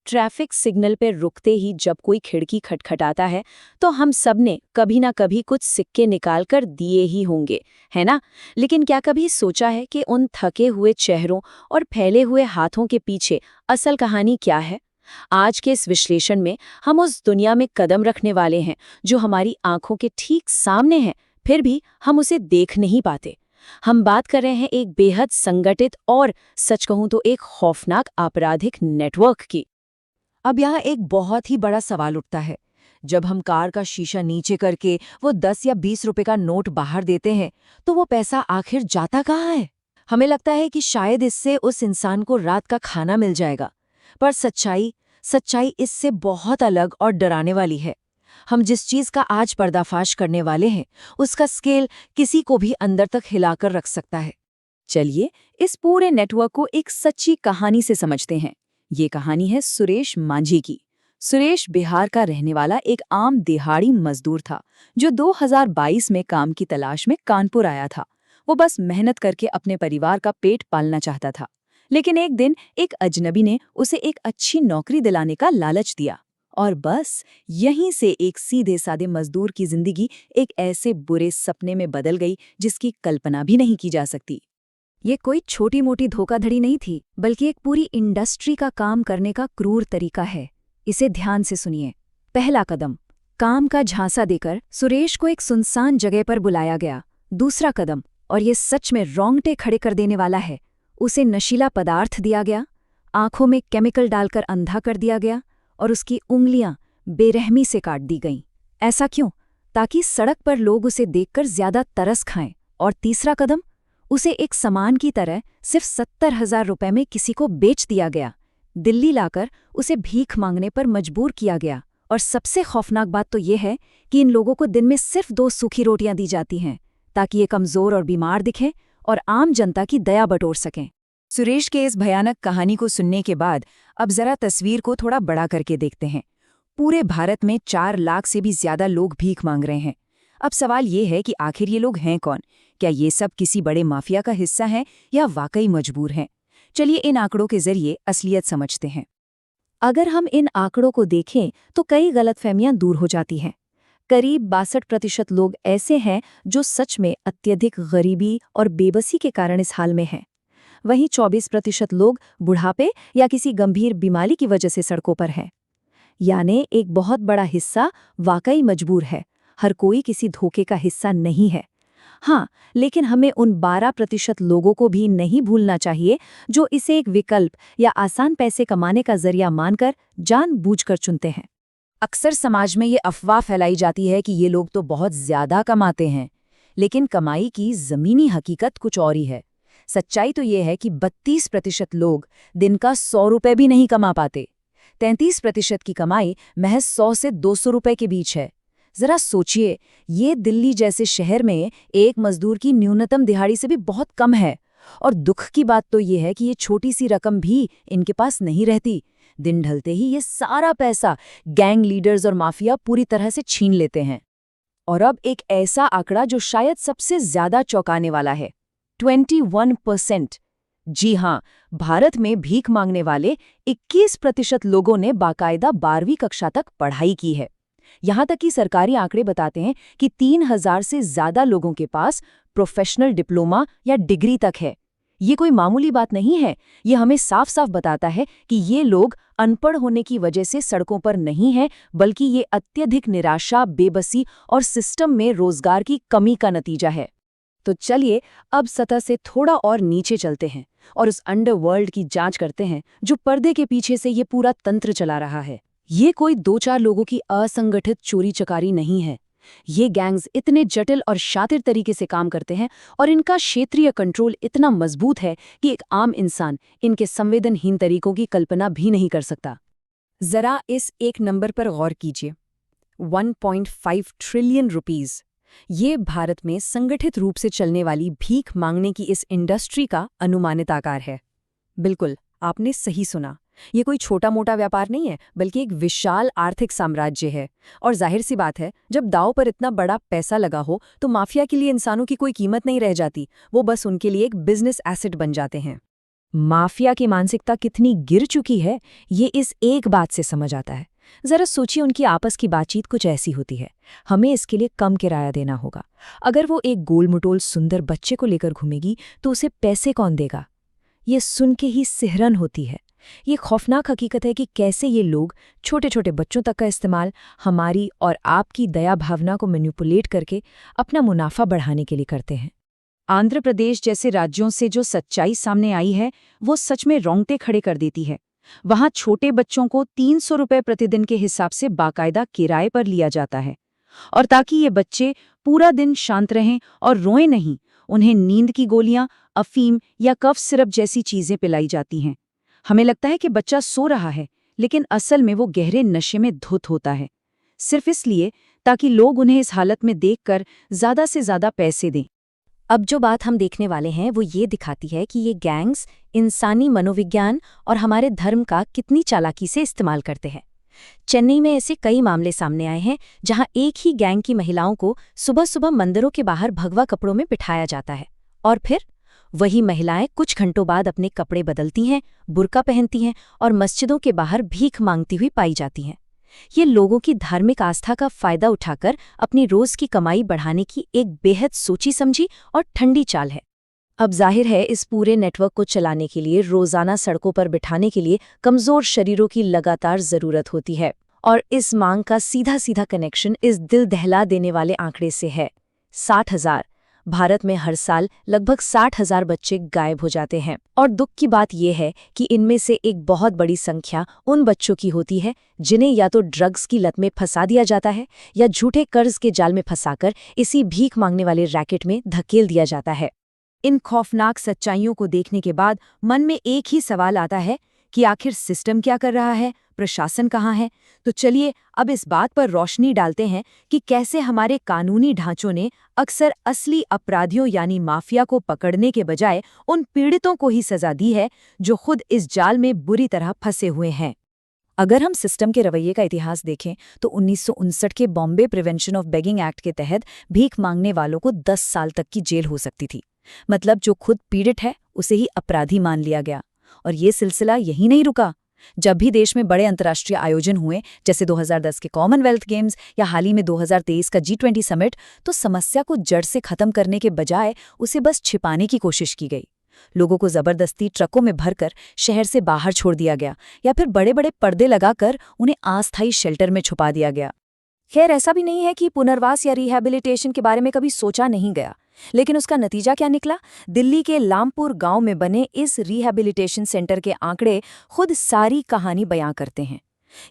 Traffic signal पर रुकते ही जब कोई खिड़की खटखटाता है तो हम सबने कभी ना कभी कुछ सिक्के निकाल कर दिए ही होंगे, है ना? लेकिन क्या कभी सोचा है कि उन थके हुए चेहरों और फैले हुए हाथों के पीछे असल कहानी क्या है? आज के इस विश्लेषण में हम उस दुनिया में कदम रखने वाले हैं जो हमारी आंखों के ठीक सामने है, फिर भी हम उसे देख नहीं पाते। हम बात कर रहे हैं एक बेहद संगठित और सच कहूं तो एक खौफनाक आपराधिक नेटवर्क की। अब यहाँ एक बहुत ही बड़ा सवाल उठता है। जब हम कार का शीशा नीचे करके वो 10 या 20 रुपए का नोट बाहर देते हैं, तो वो पैसा आखिर जाता कहाँ है? हमें लगता है कि शायद इससे उस इंसान को रात का खाना मिल जाएगा, पर सच्चाई इससे बहुत अलग और डराने वाली है। हम जिस चीज का आज पर्दाफाश करने वाले हैं, उसका स्केल किसी को भी अंदर तक हिलाकर रख सकता है। चलिए इस पूरे नेटवर्क को एक सच्ची कहानी से समझते हैं। ये कहानी है सुरेश मांझी की। सुरेश बिहार का रहने वाला एक आम दिहाड़ी मजदूर था जो 2022 में काम की तलाश में कानपुर आया था। वो बस मेहनत करके अपने परिवार का पेट पालना चाहता था। लेकिन एक दिन एक अजनबी ने उसे एक अच्छी नौकरी दिलाने का लालच दिया और बस यहीं से एक सीधे साधे मजदूर की जिंदगी एक ऐसे बुरे सपने में बदल गई जिसकी कल्पना भी नहीं की जा सकती। ये कोई छोटी मोटी धोखाधड़ी नहीं थी, बल्कि एक पूरी इंडस्ट्री का काम करने का क्रूर तरीका है। इसे ध्यान से सुनिए। पहला कदम, काम का झांसा देकर सुरेश को एक सुनसान जगह पर बुलाया गया। दूसरा कदम, और ये सच में रोंगटे खड़े कर देने वाला है, उसे नशीला पदार्थ दिया गया, आंखों में केमिकल डालकर अंधा कर दिया गया और उसकी उंगलियां बेरहमी से काट दी गईं। ऐसा क्यों? ताकि सड़क पर लोग उसे देखकर ज्यादा तरस खाएं। और तीसरा कदम, उसे एक सामान की तरह सिर्फ 70,000 रुपए में किसी को बेच दिया गया। दिल्ली लाकर उसे भीख मांगने पर मजबूर किया गया। और सबसे खौफनाक बात तो ये है कि इन लोगों को दिन में सिर्फ 2 सूखी रोटियां दी जाती हैं, ताकि ये कमजोर और बीमार दिखें और आम जनता की दया बटोर सकें। सुरेश के इस भयानक कहानी को सुनने के बाद अब जरा तस्वीर को थोड़ा बड़ा करके देखते हैं। पूरे भारत में 4 लाख से भी ज्यादा लोग भीख मांग रहे हैं। अब सवाल ये है कि आखिर ये लोग हैं कौन? क्या ये सब किसी बड़े माफिया का हिस्सा हैं या वाकई मजबूर हैं? चलिए इन आंकड़ों के जरिए असलियत समझते हैं। अगर हम इन आंकड़ों को देखें तो कई गलतफहमियां दूर हो जाती हैं। करीब 62% लोग ऐसे हैं जो सच में अत्यधिक गरीबी और बेबसी के कारण इस हाल में हैं। वहीं 24% लोग बुढ़ापे या किसी गंभीर बीमारी की वजह से सड़कों पर हैं। यानी एक बहुत बड़ा हिस्सा वाकई मजबूर है। हर कोई किसी धोखे का हिस्सा नहीं है। हाँ, लेकिन हमें उन 12% लोगों को भी नहीं भूलना चाहिए जो इसे एक विकल्प या आसान पैसे कमाने का जरिया मानकर जानबूझकर चुनते हैं। अक्सर समाज में ये अफवाह फैलाई जाती है कि ये लोग तो बहुत ज्यादा कमाते हैं, लेकिन कमाई की जमीनी हकीकत कुछ और ही है। सच्चाई तो ये है कि 32% लोग दिन का 100 रुपए भी नहीं कमा पाते। 33% की कमाई महज 100 से 200 रुपए के बीच है। जरा सोचिए, ये दिल्ली जैसे शहर में एक मजदूर की न्यूनतम दिहाड़ी से भी बहुत कम है। और दुख की बात तो ये है कि ये छोटी सी रकम भी इनके पास नहीं रहती। दिन ढलते ही ये सारा पैसा गैंग लीडर्स और माफिया पूरी तरह से छीन लेते हैं। और अब एक ऐसा आंकड़ा जो शायद सबसे ज्यादा चौंकाने वाला है, 21%। जी हाँ, भारत में भीख मांगने वाले 21% लोगों ने बाकायदा 12वीं कक्षा तक पढ़ाई की है। यहाँ तक कि सरकारी आंकड़े बताते हैं कि 3,000 से ज्यादा लोगों के पास प्रोफेशनल डिप्लोमा या डिग्री तक है। ये कोई मामूली बात नहीं है। ये हमें साफ साफ बताता है कि ये लोग अनपढ़ होने की वजह से सड़कों पर नहीं हैं, बल्कि ये अत्यधिक निराशा, बेबसी और सिस्टम में रोजगार की कमी का नतीजा है। तो चलिए अब सतह से थोड़ा और नीचे चलते हैं और उस अंडरवर्ल्ड की जांच करते हैं जो पर्दे के पीछे से ये पूरा तंत्र चला रहा है। ये कोई 2-4 लोगों की असंगठित चोरी चकारी नहीं है। ये गैंग्स इतने जटिल और शातिर तरीके से काम करते हैं और इनका क्षेत्रीय कंट्रोल इतना मजबूत है कि एक आम इंसान इनके संवेदनहीन तरीकों की कल्पना भी नहीं कर सकता। जरा इस एक नंबर पर गौर कीजिए, 1.5 ट्रिलियन रुपीस। ये भारत में संगठित रूप से चलने वाली भीख मांगने की इस इंडस्ट्री का अनुमानित आकार है। बिल्कुल, आपने सही सुना। ये कोई छोटा मोटा व्यापार नहीं है, बल्कि एक विशाल आर्थिक साम्राज्य है। और जाहिर सी बात है, जब दांव पर इतना बड़ा पैसा लगा हो तो माफिया के लिए इंसानों की कोई कीमत नहीं रह जाती। वो बस उनके लिए एक बिजनेस एसेट बन जाते हैं। माफिया की मानसिकता कितनी गिर चुकी है, ये इस एक बात से समझ आता है। जरा सोचिए, उनकी आपस की बातचीत कुछ ऐसी होती है। हमें इसके लिए कम किराया देना होगा। अगर वो एक गोल-मटोल सुंदर बच्चे को लेकर घूमेगी तो उसे पैसे कौन देगा? ये सुन के ही सिहरन होती है। ये खौफनाक हकीकत है कि कैसे ये लोग छोटे-छोटे बच्चों तक का इस्तेमाल हमारी और आपकी दया भावना को मैनिपुलेट करके अपना मुनाफा बढ़ाने के लिए करते हैं। आंध्र प्रदेश जैसे राज्यों से जो सच्चाई सामने आई है, वो सच में रोंगटे खड़े कर देती है। वहां छोटे बच्चों को 300 रुपए प्रतिदिन के हिसाब से बाकायदा किराए पर लिया जाता है, और ताकि ये बच्चे पूरा दिन शांत रहें और रोएं नहीं, उन्हें नींद की गोलियां, अफीम या कफ सिरप जैसी चीजें पिलाई जाती हैं। हमें लगता है कि बच्चा सो रहा है, लेकिन असल में वो गहरे नशे में धुत होता है, सिर्फ इसलिए ताकि लोग उन्हें इस हालत में देखकर ज्यादा से ज्यादा पैसे दें। अब जो बात हम देखने वाले हैं वो ये दिखाती है कि ये गैंग्स इंसानी मनोविज्ञान और हमारे धर्म का कितनी चालाकी से इस्तेमाल करते हैं। चेन्नई में ऐसे कई मामले सामने आए हैं जहां एक ही गैंग की महिलाओं को सुबह सुबह मंदिरों के बाहर भगवा कपड़ों में बिठाया जाता है, और फिर वही महिलाएं कुछ घंटों बाद अपने कपड़े बदलती हैं, बुर्का पहनती हैं और मस्जिदों के बाहर भीख मांगती हुई पाई जाती हैं। ये लोगों की धार्मिक आस्था का फायदा उठाकर अपनी रोज की कमाई बढ़ाने की एक बेहद सोची समझी और ठंडी चाल है। अब जाहिर है, इस पूरे नेटवर्क को चलाने के लिए रोजाना सड़कों पर बिठाने के लिए कमजोर शरीरों की लगातार जरूरत होती है, और इस मांग का सीधा सीधा कनेक्शन इस दिल दहला देने वाले आंकड़े से है। 60,000। भारत में हर साल लगभग 60,000 बच्चे गायब हो जाते हैं, और दुख की बात यह है कि इनमें से एक बहुत बड़ी संख्या उन बच्चों की होती है जिन्हें या तो ड्रग्स की लत में फंसा दिया जाता है या झूठे कर्ज के जाल में फंसाकर इसी भीख मांगने वाले रैकेट में धकेल दिया जाता है। इन खौफनाक सच्चाइयों को देखने के बाद मन में एक ही सवाल आता है कि आखिर सिस्टम क्या कर रहा है, प्रशासन कहाँ है? तो चलिए अब इस बात पर रोशनी डालते हैं कि कैसे हमारे कानूनी ढांचों ने अक्सर असली अपराधियों यानी माफिया को पकड़ने के बजाय उन पीड़ितों को ही सजा दी है जो खुद इस जाल में बुरी तरह फंसे हुए हैं। अगर हम सिस्टम के रवैये का इतिहास देखें तो 1959 के Bombay prevention of begging act के तहत भीख मांगने वालों को 10 साल तक की जेल हो सकती थी। मतलब जो खुद पीड़ित है उसे ही अपराधी मान लिया गया। और ये सिलसिला यही नहीं रुका। जब भी देश में बड़े अंतर्राष्ट्रीय आयोजन हुए, जैसे 2010 के कॉमनवेल्थ गेम्स या हाल ही में 2023 का G20 समिट, तो समस्या को जड़ से खत्म करने के बजाय उसे बस छिपाने की कोशिश की गई। लोगों को जबरदस्ती ट्रकों में भरकर शहर से बाहर छोड़ दिया गया, या फिर बड़े बड़े पर्दे लगाकर उन्हें अस्थायी शेल्टर में छुपा दिया गया। खैर, ऐसा भी नहीं है कि पुनर्वास या रिहैबिलिटेशन के बारे में कभी सोचा नहीं गया, लेकिन उसका नतीजा क्या निकला? दिल्ली के लामपुर गांव में बने इस रिहैबिलिटेशन सेंटर के आंकड़े खुद सारी कहानी बयां करते हैं।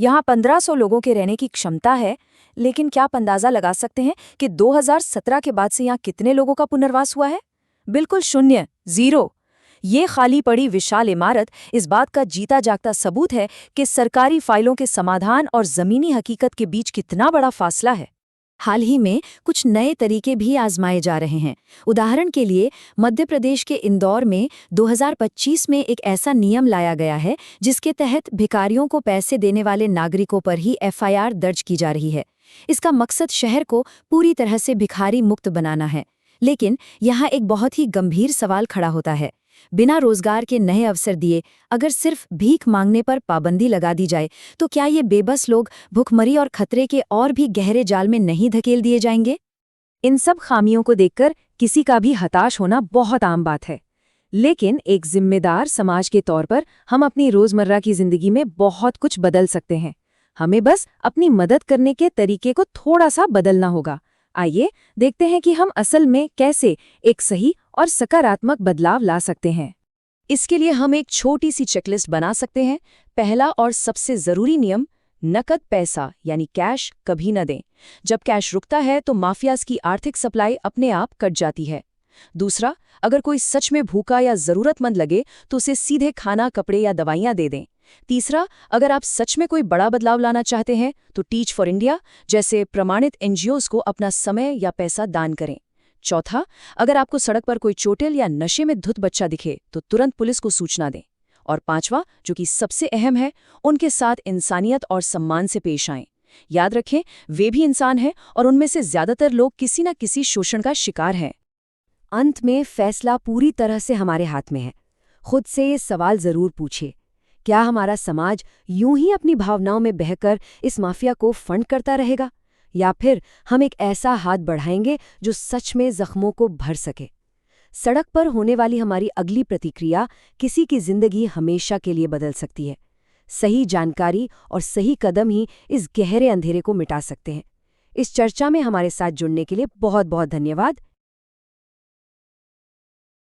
यहाँ 1500 लोगों के रहने की क्षमता है, लेकिन क्या आप अंदाजा लगा सकते हैं कि 2017 के बाद से यहाँ कितने लोगों का पुनर्वास हुआ है? बिल्कुल शून्य, जीरो। ये खाली पड़ी विशाल इमारत इस बात का जीता जागता सबूत है कि सरकारी फाइलों के समाधान और जमीनी हकीकत के बीच कितना बड़ा फासला है। हाल ही में कुछ नए तरीके भी आजमाए जा रहे हैं। उदाहरण के लिए, मध्य प्रदेश के इंदौर में 2025 में एक ऐसा नियम लाया गया है जिसके तहत भिखारियों को पैसे देने वाले नागरिकों पर ही FIR दर्ज की जा रही है। इसका मकसद शहर को पूरी तरह से भिखारी मुक्त बनाना है। लेकिन यहाँ एक बहुत ही गंभीर सवाल खड़ा होता है। बिना रोजगार के नए अवसर दिए अगर सिर्फ भीख मांगने पर पाबंदी लगा दी जाए, तो क्या ये बेबस लोग भुखमरी और खतरे के और भी गहरे जाल में नहीं धकेल दिए जाएंगे? इन सब खामियों को देखकर किसी का भी हताश होना बहुत आम बात है, लेकिन एक जिम्मेदार समाज के तौर पर हम अपनी रोजमर्रा की जिंदगी में बहुत कुछ बदल सकते हैं। हमें बस अपनी मदद करने के तरीके को थोड़ा सा बदलना होगा। आइए देखते हैं कि हम असल में कैसे एक सही और सकारात्मक बदलाव ला सकते हैं। इसके लिए हम एक छोटी सी चेकलिस्ट बना सकते हैं। पहला और सबसे जरूरी नियम, नकद पैसा यानी कैश कभी न दें। जब कैश रुकता है तो माफियाज की आर्थिक सप्लाई अपने आप कट जाती है। दूसरा, अगर कोई सच में भूखा या जरूरतमंद लगे तो उसे सीधे खाना, कपड़े या दवाइयां दे दें। तीसरा, अगर आप सच में कोई बड़ा बदलाव लाना चाहते हैं तो टीच फॉर इंडिया जैसे प्रमाणित NGOs को अपना समय या पैसा दान करें। चौथा, अगर आपको सड़क पर कोई चोटिल या नशे में धुत बच्चा दिखे तो तुरंत पुलिस को सूचना दें। और पांचवा, जो कि सबसे अहम है, उनके साथ इंसानियत और सम्मान से पेश आएं। याद रखें, वे भी इंसान हैं और उनमें से ज्यादातर लोग किसी न किसी शोषण का शिकार हैं। अंत में फैसला पूरी तरह से हमारे हाथ में है। खुद से ये सवाल ज़रूर पूछिए, क्या हमारा समाज यूं ही अपनी भावनाओं में बहकर इस माफिया को फंड करता रहेगा, या फिर हम एक ऐसा हाथ बढ़ाएंगे जो सच में जख्मों को भर सके। सड़क पर होने वाली हमारी अगली प्रतिक्रिया किसी की जिंदगी हमेशा के लिए बदल सकती है। सही जानकारी और सही कदम ही इस गहरे अंधेरे को मिटा सकते हैं। इस चर्चा में हमारे साथ जुड़ने के लिए बहुत बहुत धन्यवाद।